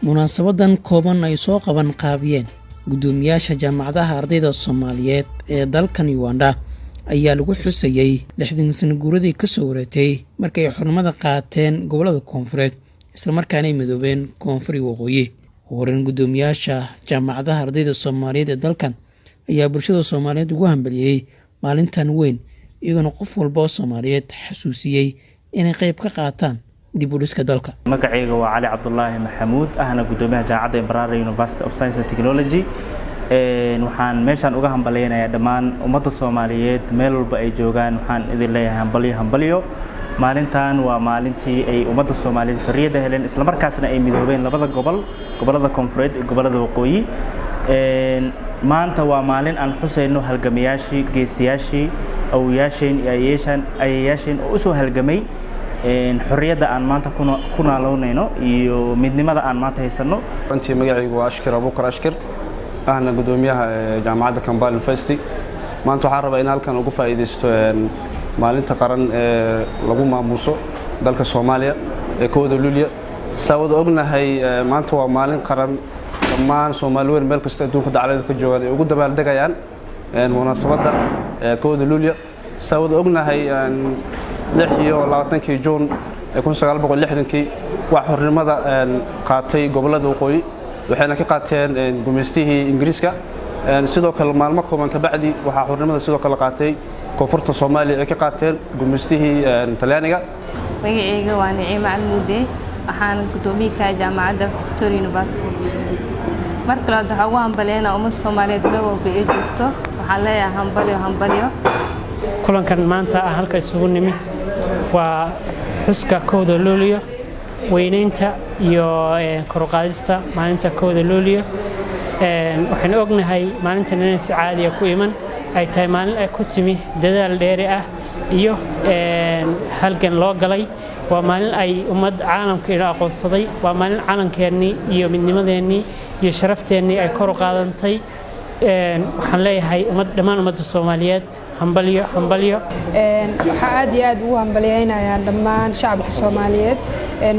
munaasabadan kooban ay soo qaban qaabiyeen gudoomiyaasha jaamacadaha ardayda Soomaaliyeed ee dalkan Uganda ayaa lagu xusayay 60 sano guuradii ka soo wareegtay markay xurmada qaateen gobolada koonfureed isla markaana ay midoobeen koonfur waqooyi. waran gudoomiyaasha jaamacadaha ardayda Soomaaliyeed ee dalkan ayaa bulshada Soomaaliyeed ugu hambaliyay maalintan weyn iyagoo qof walba oo Soomaaliyeed xasuusiyay inay qayb ka qaataan dib u dhiska dalka. magacayga waa Cali Cabdullaahi Maxamuud ahna gudoomiyaha jaamacadda Ibrahim University of Science and Technology. waxaan meeshan uga hambaleynayaa dhammaan ummadda Soomaaliyeed meel walba ay joogaan. waxaan idin leeyahay hambalyo maalintan waa maalintii ay ummadda Soomaaliyeed xorriyadda heleen isla markaasna ay midoobeen labada gobolada koonfureed iyo gobolada waqooyi. maanta waa maalin aan xuseyno halgamayaashii geesiyaashii awooyaasheen ayayaasheen oo soo halgamay xorriyadda aan maanta ku naaloonayno iyo midnimada aan maanta haysano. runtii magacaygu waa Ashkir ahna gudoomiyaha jaamacadda Kampala University. maanta waxaan rabaa in halkan ugu faa'iideysto maalinta qaran ee lagu maamuuso dalka Soomaaliya ee kooda Luulyo. saawada ognahay maanta waa maalin qaran dhammaan Soomaaliyeed meel kasta adduunka dacalada ka joogaan ay ugu dabaaldegayaan munaasabadda kooda Luulyo. saawada ognahay 26 Juun 1960 waa xornimada qaatay gobolada waqooyi waxayna ka qaateen gumeystihii Ingiriiska. sidoo kale maalmo kooban ka bacdi waxa xornimada sidoo kale qaatay koonfurta Soomaaliya ay ka qaateen gumeystihii Talyaaniga. magacayga waa Naciima Almuude waxaan gudoomiyaha jaamacadda Victoria University. marka la dhaxo waan baleena ummadda Soomaaliyeed meel walba ay joogto waxaan leeyahay hambalyo. kulankan maanta halka isugu nimi waa xuska kooda Luulyo weynaynta iyo kor u qaadista maalinta kooda Luulyo. waxaan ognahay maalintan inay si caadi ah ku iman ay tahay maalin ay ku timi dadaal dheeri ah iyo halgan loo galay. waa maalin ay ummad caalamka ila aqoonsaday. waa maalin calankeennii iyo midnimadeenii iyo sharafteennii ay kor u qaadantay. waxaan leeyahay dhammaan ummadda Soomaaliyeed hambalyo. waxa aad iyo aad ugu hambalyeynayaan dhammaan shacabka Soomaaliyeed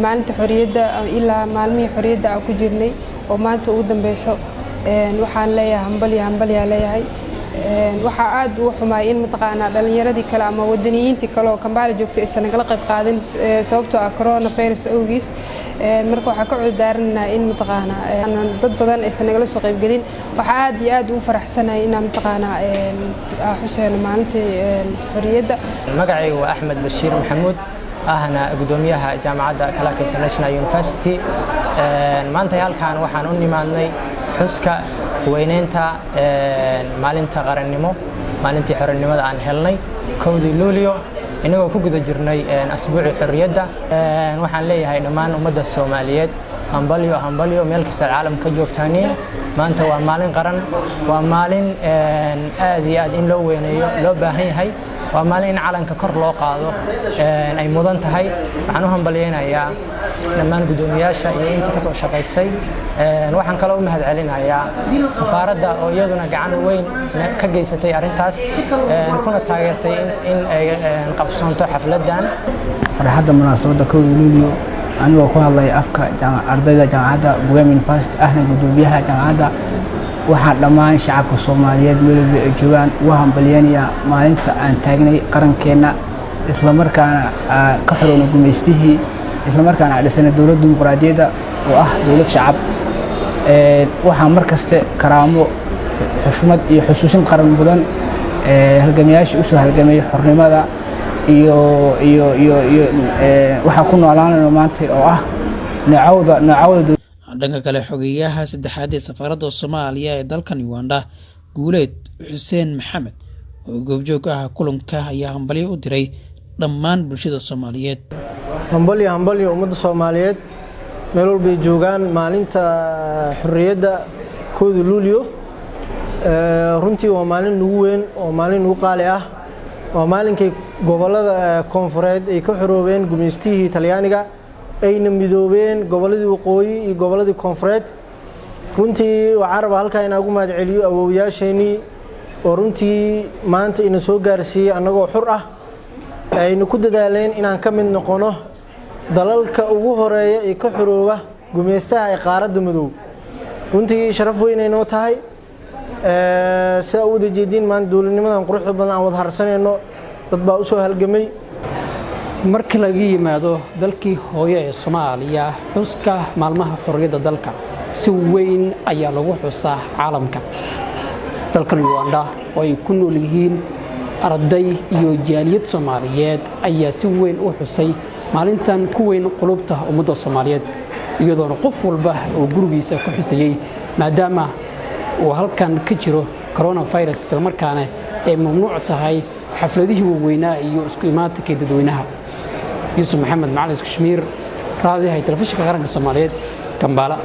maalinta xorriyadda ilaa maalmihii xorriyadda aan ku jirnay oo maanta ugu dambayso. waxaan leeyahay hambalyo leeyahay. waxa aad u xumaay in mataqaana dhalinyaradii kale ama wadaniyiintii kale oo Kampala joogtay aysan nagala qayb qaadan sababtoo ah coronavirus awgiis. marka waxa ka cudurdaaranaynaa in mataqaana dad badan aysan nagala soo qayb gelin. waxa aad iyo aad u faraxsanahay in mataqaana xuseen maalintii xorriyadda. magacaygu waa Axmed Bashiir Maxamuud ahna gudoomiyaha jaamacadda Clark International University. maanta halkaan waxaan u nimaadnay xuska weynaynta maalinta qarannimo maalintii xornimada aan helnay kowdii Luulyo inagoo ku guda jirnay asbuuci xorriyadda. waxaan leeyahay dhammaan ummadda Soomaaliyeed hambalyo meel kasta caalamka joogtaaniin. maanta waa maalin qaran waa maalin aad iyo aad in loo weyneeyo loo baahan yahay. waa maalin in calanka kor loo qaado ay mudan tahay. waxaan u hambalyeynayaa dhammaan gudoomiyaasha iyo inta ka soo shaqaysay. waxaan kale u mahadcelinayaa safaaradda oo iyaduna gacan weyn ka geysatay arrintaas kuna taageertay in ay qabsoonto xafladan. farxadda munaasabadda kooda Luulyo anigoo ku hadlay afka ardayda jaamacadda Ibrahim University ahna gudoomiyaha jaamacadda waxaan dhammaan shacabka Soomaaliyeed meel walba ay joogaan u hambalyeynaya maalinta aan taagnay qarankeena isla markaana ka xoroona gumeystihii isla markaana dhisana dawlad dimuqraadiyadda oo ah dawlad shacab. waxaan markaste karaamo xushmad iyo xusuusin qaran mudan halgamayaashii u soo halgamay xornimada iyo waxa ku noolaanayno maanta oo ah nacawda. dhanka kale xogeyaha saddexaad ee safaaradda Soomaaliya ee dalkan Uganda Guuleed Xuseen Maxamed oo goobjoog ah kulanka ayaa hambalyo u diray dhammaan bulshada Soomaaliyeed. hambalyo ummadda Soomaaliyeed meel walba ay joogaan maalinta xorriyadda kooda Luulyo. runtii waa maalin ugu weyn oo maalin ugu qaali ah. waa maalinkii gobolada koonfureed ay ka xoroobeen gumeystihii Talyaaniga ayna midoobeen goboladii waqooyi iyo goboladii koonfureed. runtii waxaan rabaa halkaan inaan ugu mahadceliyo awoowayaasheenii oo runtii maanta ina soo gaarsiiyey annagoo xur ah ayna ku dadaaleen inaan ka mid noqono dalalka ugu horeeya ee ka xorooba gumeystaha ee qaaradda madow runtii sharaf weyn ay noo tahay sida u wada jeediin maanta dowladnimadan quruxda badan aan wada harsanayno dad baa u soo halgamay markii laga yimaado dalkii hooyo ee Soomaaliya xuska maalmaha xorriyadda dalka si weyn ayaa lagu xusaa caalamka dalkan Uganda oo ay ku nool yihiin arday iyo jaaliyad Soomaaliyeed ayaa si weyn u xusay maalintan ku weyn qulubta ummadda Soomaaliyeed iyadoo qof walba oo gurigiisa ku xusayay maadaama uu halkan ka jiro coronavirus isla markaana ay mamnuuc tahay xafladihii waaweynaa iyo isku imaatinka dadweynaha يوسف محمد معلش كشمير راضي هاي تلفزيون قرن الصوماليات كمبالا